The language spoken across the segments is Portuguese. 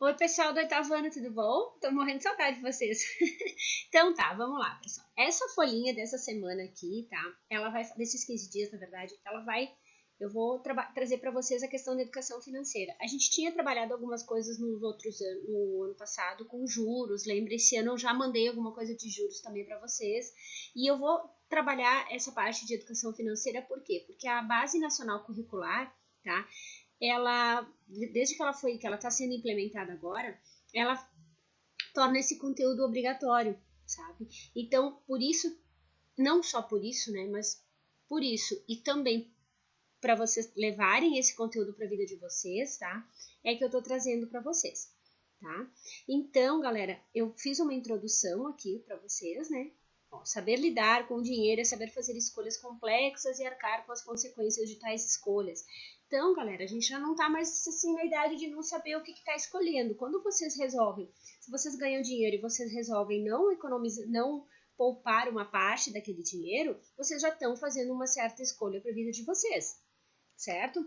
Oi, pessoal do oitavo ano, tudo bom? Tô morrendo de saudade de vocês. Então tá, vamos lá, pessoal. Essa folhinha dessa semana aqui, tá? Ela vai, desses 15 dias, na verdade, eu vou trazer para vocês a questão da educação financeira. A gente tinha trabalhado algumas coisas no ano passado com juros, lembra? Esse ano eu já mandei alguma coisa de juros também para vocês. E eu vou trabalhar essa parte de educação financeira, por quê? Porque a Base Nacional Curricular, tá? Ela, desde que ela está sendo implementada agora, ela torna esse conteúdo obrigatório, sabe? Então, por isso, não só por isso, né, mas por isso e também para vocês levarem esse conteúdo para a vida de vocês, tá? É que eu tô trazendo para vocês, tá? Então, galera, eu fiz uma introdução aqui para vocês, né? Ó, saber lidar com o dinheiro é saber fazer escolhas complexas e arcar com as consequências de tais escolhas. Então, galera, a gente já não tá mais assim na idade de não saber o que tá escolhendo. Quando vocês resolvem, se vocês ganham dinheiro e vocês resolvem não economizar, não poupar uma parte daquele dinheiro, vocês já estão fazendo uma certa escolha para a vida de vocês, certo?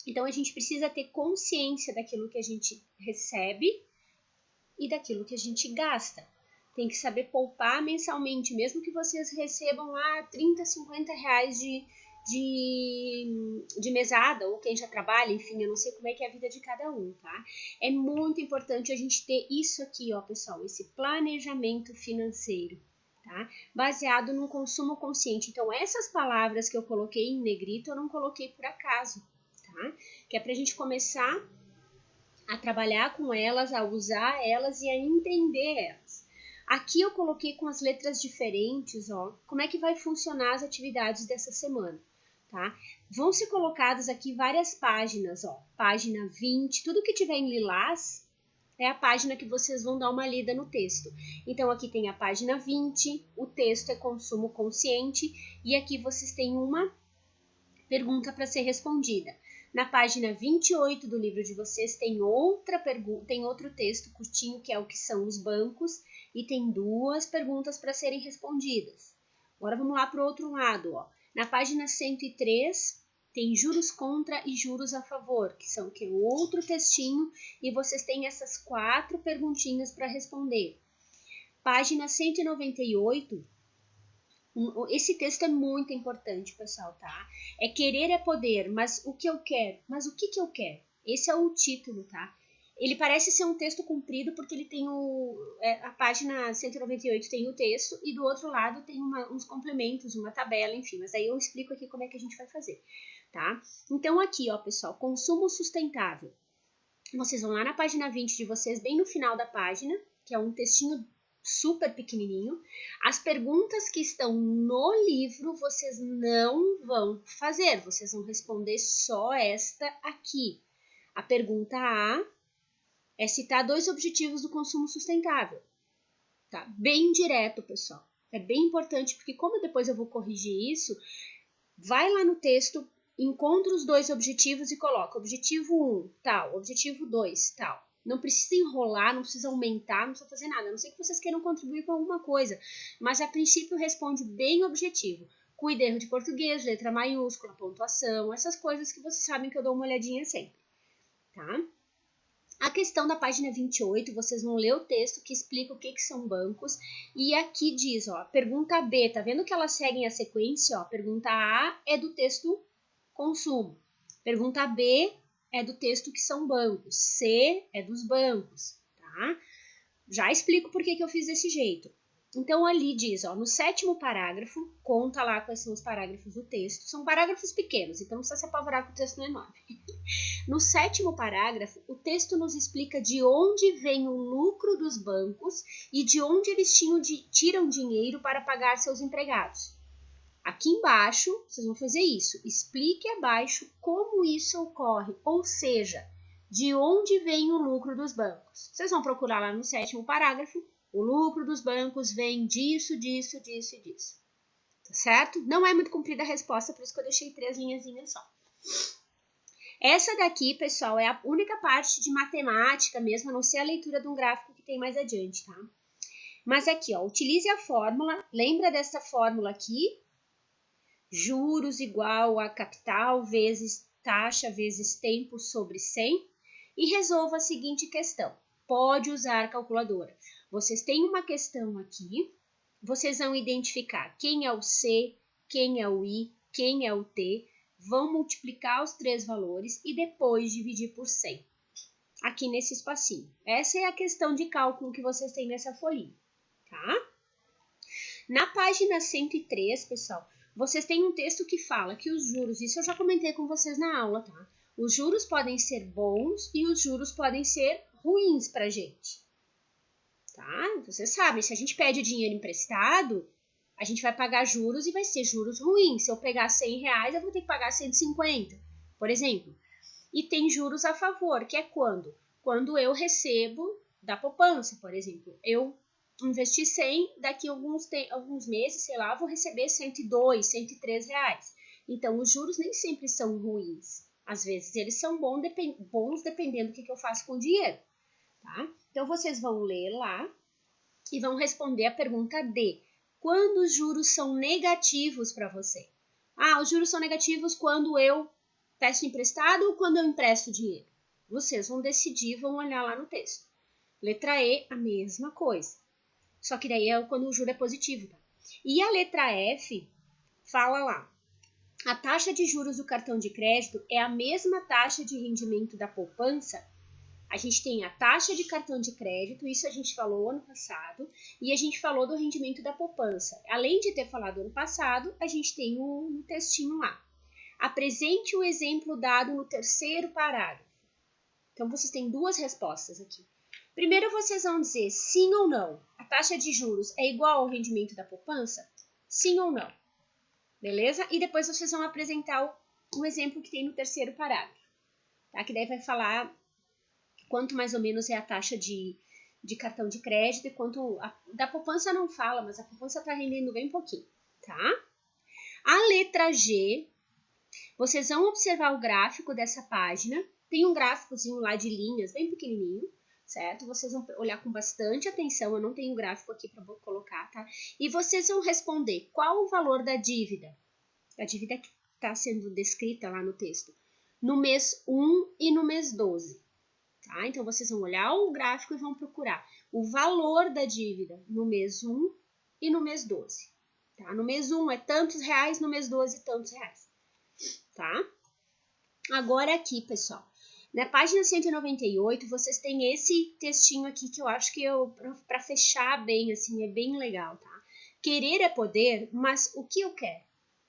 Então a gente precisa ter consciência daquilo que a gente recebe e daquilo que a gente gasta. Tem que saber poupar mensalmente, mesmo que vocês recebam lá 30, 50 reais de mesada, ou quem já trabalha, enfim, eu não sei como é que é a vida de cada um, tá? É muito importante a gente ter isso aqui, ó, pessoal, esse planejamento financeiro, tá? Baseado no consumo consciente. Então, essas palavras que eu coloquei em negrito, eu não coloquei por acaso, tá? Que é pra gente começar a trabalhar com elas, a usar elas e a entender elas. Aqui eu coloquei com as letras diferentes, ó, como é que vai funcionar as atividades dessa semana, tá? Vão ser colocadas aqui várias páginas, ó, página 20, tudo que tiver em lilás é a página que vocês vão dar uma lida no texto. Então aqui tem a página 20, o texto é consumo consciente e aqui vocês têm uma pergunta para ser respondida. Na página 28 do livro de vocês tem outra pergunta, tem outro texto curtinho que é o que são os bancos e tem duas perguntas para serem respondidas. Agora vamos lá para o outro lado, ó. Na página 103 tem juros contra e juros a favor, que é outro textinho e vocês têm essas 4 perguntinhas para responder. Página 198. Esse texto é muito importante, pessoal, tá? É querer é poder, mas o que eu quero? Mas o que eu quero? Esse é o título, tá? Ele parece ser um texto comprido porque ele tem a página 198 tem o texto e do outro lado tem uns complementos, uma tabela, enfim. Mas aí eu explico aqui como é que a gente vai fazer, tá? Então aqui, ó, pessoal, consumo sustentável. Vocês vão lá na página 20 de vocês, bem no final da página, que é um textinho super pequenininho. As perguntas que estão no livro vocês não vão fazer, vocês vão responder só esta aqui. A pergunta A é citar 2 objetivos do consumo sustentável. Tá? Bem direto, pessoal. É bem importante, porque como depois eu vou corrigir isso, vai lá no texto, encontra os 2 objetivos e coloca objetivo 1, tal, objetivo 2, tal. Não precisa enrolar, não precisa aumentar, não precisa fazer nada. A não ser que vocês queiram contribuir com alguma coisa. Mas, a princípio, responde bem objetivo. Cuida erro de português, letra maiúscula, pontuação, essas coisas que vocês sabem que eu dou uma olhadinha sempre, tá? A questão da página 28, vocês vão ler o texto que explica o que são bancos. E aqui diz, ó, pergunta B, tá vendo que elas seguem a sequência? Ó, pergunta A é do texto consumo. Pergunta B é do texto que são bancos. C é dos bancos, tá? Já explico por que eu fiz desse jeito. Então, ali diz, ó, no 7º parágrafo, conta lá quais são os parágrafos do texto. São parágrafos pequenos, então não precisa se apavorar que o texto não é enorme. No 7º parágrafo, o texto nos explica de onde vem o lucro dos bancos e de onde eles tiram dinheiro para pagar seus empregados. Aqui embaixo, vocês vão fazer isso. Explique abaixo como isso ocorre, ou seja, de onde vem o lucro dos bancos. Vocês vão procurar lá no 7º parágrafo, o lucro dos bancos vem disso, disso, disso e disso. Tá certo? Não é muito comprida a resposta, por isso que eu deixei 3 linhazinhas só. Essa daqui, pessoal, é a única parte de matemática mesmo, a não ser a leitura de um gráfico que tem mais adiante, tá? Mas aqui, ó, utilize a fórmula, lembra dessa fórmula aqui? Juros igual a capital vezes taxa vezes tempo sobre 100 e resolva a seguinte questão. pode usar calculadora. Vocês têm uma questão aqui, vocês vão identificar quem é o C, quem é o I, quem é o T, vão multiplicar os 3 valores e depois dividir por 100. Aqui nesse espacinho. Essa é a questão de cálculo que vocês têm nessa folhinha, tá? Na página 103, pessoal, vocês têm um texto que fala que os juros, isso eu já comentei com vocês na aula, tá? Os juros podem ser bons e os juros podem ser ruins pra gente, tá? Vocês sabem, se a gente pede dinheiro emprestado, a gente vai pagar juros e vai ser juros ruins. Se eu pegar R$100, eu vou ter que pagar 150, por exemplo. E tem juros a favor, que é quando? Quando eu recebo da poupança, por exemplo. Eu investi 100, daqui a alguns meses, sei lá, eu vou receber 102, 103 reais. Então, os juros nem sempre são ruins. Às vezes, eles são bons dependendo do que eu faço com o dinheiro, tá? Então, vocês vão ler lá e vão responder a pergunta D. Quando os juros são negativos para você? Ah, os juros são negativos quando eu peço emprestado ou quando eu empresto dinheiro? Vocês vão decidir, vão olhar lá no texto. Letra E, a mesma coisa. Só que daí é quando o juro é positivo, tá? E a letra F fala lá. A taxa de juros do cartão de crédito é a mesma taxa de rendimento da poupança. A gente tem a taxa de cartão de crédito, isso a gente falou ano passado, e a gente falou do rendimento da poupança. Além de ter falado ano passado, a gente tem um textinho lá. Apresente o exemplo dado no terceiro parágrafo. Então, vocês têm duas respostas aqui. Primeiro, vocês vão dizer sim ou não. A taxa de juros é igual ao rendimento da poupança? Sim ou não? Beleza? E depois vocês vão apresentar o exemplo que tem no terceiro parágrafo. Tá? Que daí vai falar quanto mais ou menos é a taxa de cartão de crédito e quanto... da poupança não fala, mas a poupança está rendendo bem pouquinho. Tá? A letra G... Vocês vão observar o gráfico dessa página. Tem um gráficozinho lá de linhas, bem pequenininho, certo? Vocês vão olhar com bastante atenção. Eu não tenho o gráfico aqui para colocar, tá? E vocês vão responder qual o valor da dívida. A dívida que está sendo descrita lá no texto. No mês 1 e no mês 12. Tá? Então, vocês vão olhar o gráfico e vão procurar o valor da dívida no mês 1 e no mês 12. Tá? No mês 1 é tantos reais, no mês 12 tantos reais. Tá? Agora aqui, pessoal, na página 198, vocês têm esse textinho aqui que eu acho que para fechar bem, assim, é bem legal, tá? Querer é poder, mas o que eu quero?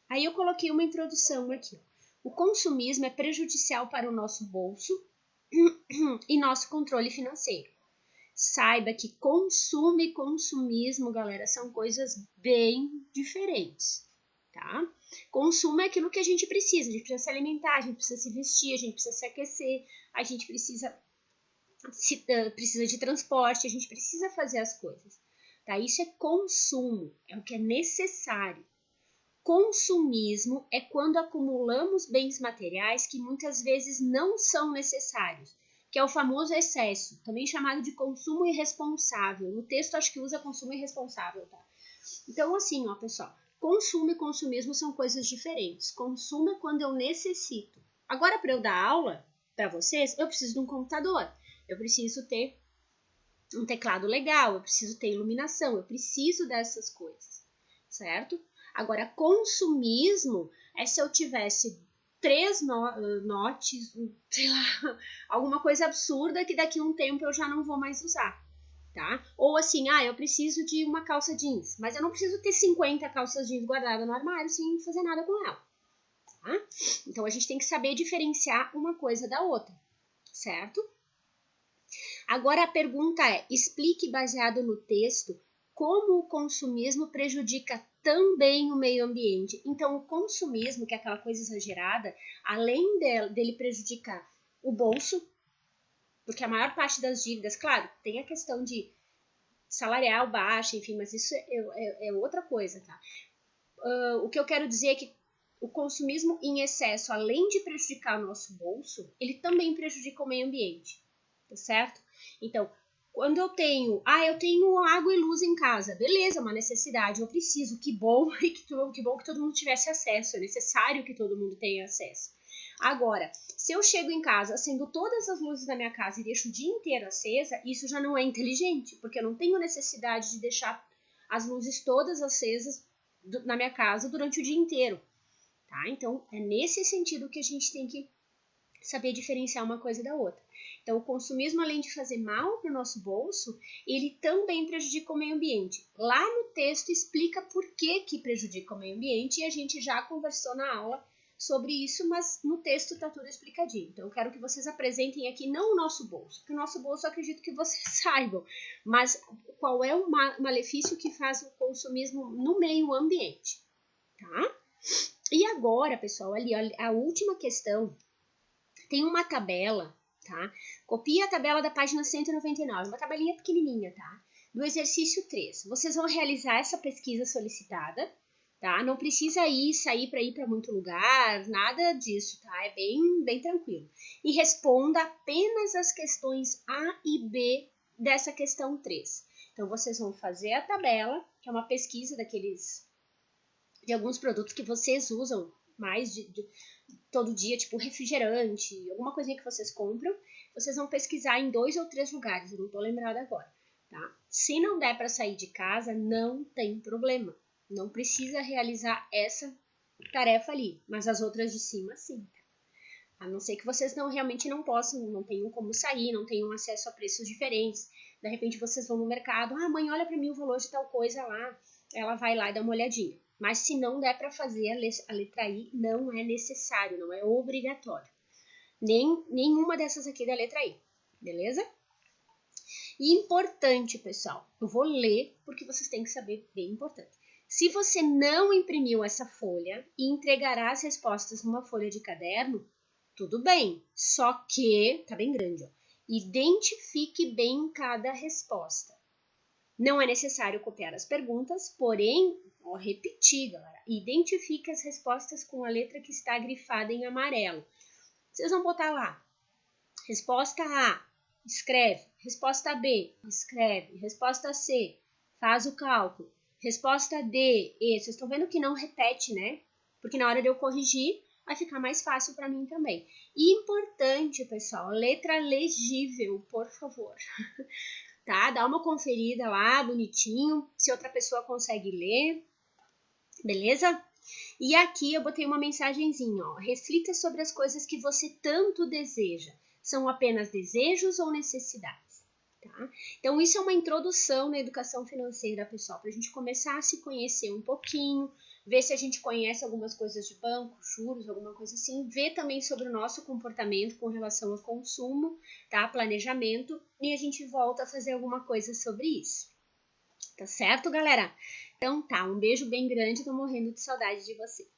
Aí eu coloquei uma introdução aqui. O consumismo é prejudicial para o nosso bolso e nosso controle financeiro. Saiba que consumo e consumismo, galera, são coisas bem diferentes, tá? Consumo é aquilo que a gente precisa se alimentar, a gente precisa se vestir, a gente precisa se aquecer, a gente precisa de transporte, a gente precisa fazer as coisas, tá? Isso é consumo, é o que é necessário. Consumismo é quando acumulamos bens materiais que muitas vezes não são necessários, que é o famoso excesso, também chamado de consumo irresponsável. No texto acho que usa consumo irresponsável, tá? Então assim, ó, pessoal, consumo e consumismo são coisas diferentes. Consumo é quando eu necessito. Agora, para eu dar aula para vocês, eu preciso de um computador, eu preciso ter um teclado legal, eu preciso ter iluminação, eu preciso dessas coisas, certo? Agora, consumismo é se eu tivesse 3 notes, sei lá, alguma coisa absurda que daqui a um tempo eu já não vou mais usar, tá? Ou assim, eu preciso de uma calça jeans, mas eu não preciso ter 50 calças jeans guardadas no armário sem fazer nada com ela, tá? Então, a gente tem que saber diferenciar uma coisa da outra, certo? Agora, a pergunta é, explique baseado no texto como o consumismo prejudica também o meio ambiente. Então, o consumismo, que é aquela coisa exagerada, além dele prejudicar o bolso, porque a maior parte das dívidas, claro, tem a questão de salarial baixa, enfim, mas isso é outra coisa, tá? O que eu quero dizer é que o consumismo em excesso, além de prejudicar o nosso bolso, ele também prejudica o meio ambiente, tá certo? Então, quando eu tenho água e luz em casa, beleza, uma necessidade, eu preciso, que bom que todo mundo tivesse acesso, é necessário que todo mundo tenha acesso. Agora, se eu chego em casa acendo todas as luzes da minha casa e deixo o dia inteiro acesa, isso já não é inteligente, porque eu não tenho necessidade de deixar as luzes todas acesas na minha casa durante o dia inteiro, tá? Então, é nesse sentido que a gente tem que saber diferenciar uma coisa da outra. Então, o consumismo, além de fazer mal para o nosso bolso, ele também prejudica o meio ambiente. Lá no texto explica por que prejudica o meio ambiente e a gente já conversou na aula sobre isso, mas no texto está tudo explicadinho. Então, eu quero que vocês apresentem aqui não o nosso bolso, porque o nosso bolso eu acredito que vocês saibam, mas qual é o malefício que faz o consumismo no meio ambiente, tá? E agora, pessoal, ali a última questão, tem uma tabela, tá? Copia a tabela da página 199, uma tabelinha pequenininha, tá? Do exercício 3. Vocês vão realizar essa pesquisa solicitada, tá? Não precisa sair para muito lugar, nada disso, tá? É bem tranquilo. E responda apenas as questões A e B dessa questão 3. Então, vocês vão fazer a tabela, que é uma pesquisa de alguns produtos que vocês usam mais todo dia, tipo refrigerante, alguma coisinha que vocês compram, vocês vão pesquisar em 2 ou 3 lugares, eu não tô lembrada agora, tá? Se não der para sair de casa, não tem problema, não precisa realizar essa tarefa ali, mas as outras de cima sim. A não ser que vocês realmente não possam, não tenham como sair, não tenham acesso a preços diferentes. De repente vocês vão no mercado, mãe, olha para mim o valor de tal coisa lá, ela vai lá e dá uma olhadinha. Mas se não der para fazer a letra I, não é necessário, não é obrigatório. Nenhuma dessas aqui da letra I, beleza? E importante, pessoal, eu vou ler porque vocês têm que saber, bem importante. Se você não imprimiu essa folha e entregará as respostas numa folha de caderno, tudo bem, só que, tá bem grande, ó, identifique bem cada resposta. Não é necessário copiar as perguntas, porém, vou repetir, galera, identifique as respostas com a letra que está grifada em amarelo. Vocês vão botar lá, resposta A, escreve, resposta B, escreve, resposta C, faz o cálculo, resposta D, E. Vocês estão vendo que não repete, né? Porque na hora de eu corrigir, vai ficar mais fácil para mim também. E importante, pessoal, letra legível, por favor. Tá? Dá uma conferida lá, bonitinho, se outra pessoa consegue ler, beleza? E aqui eu botei uma mensagenzinha, ó. Reflita sobre as coisas que você tanto deseja. São apenas desejos ou necessidades? Tá? Então, isso é uma introdução na educação financeira, pessoal, para a gente começar a se conhecer um pouquinho, ver se a gente conhece algumas coisas de banco, juros, alguma coisa assim, ver também sobre o nosso comportamento com relação ao consumo, tá? Planejamento, e a gente volta a fazer alguma coisa sobre isso. Tá certo, galera? Então tá, um beijo bem grande, tô morrendo de saudade de vocês.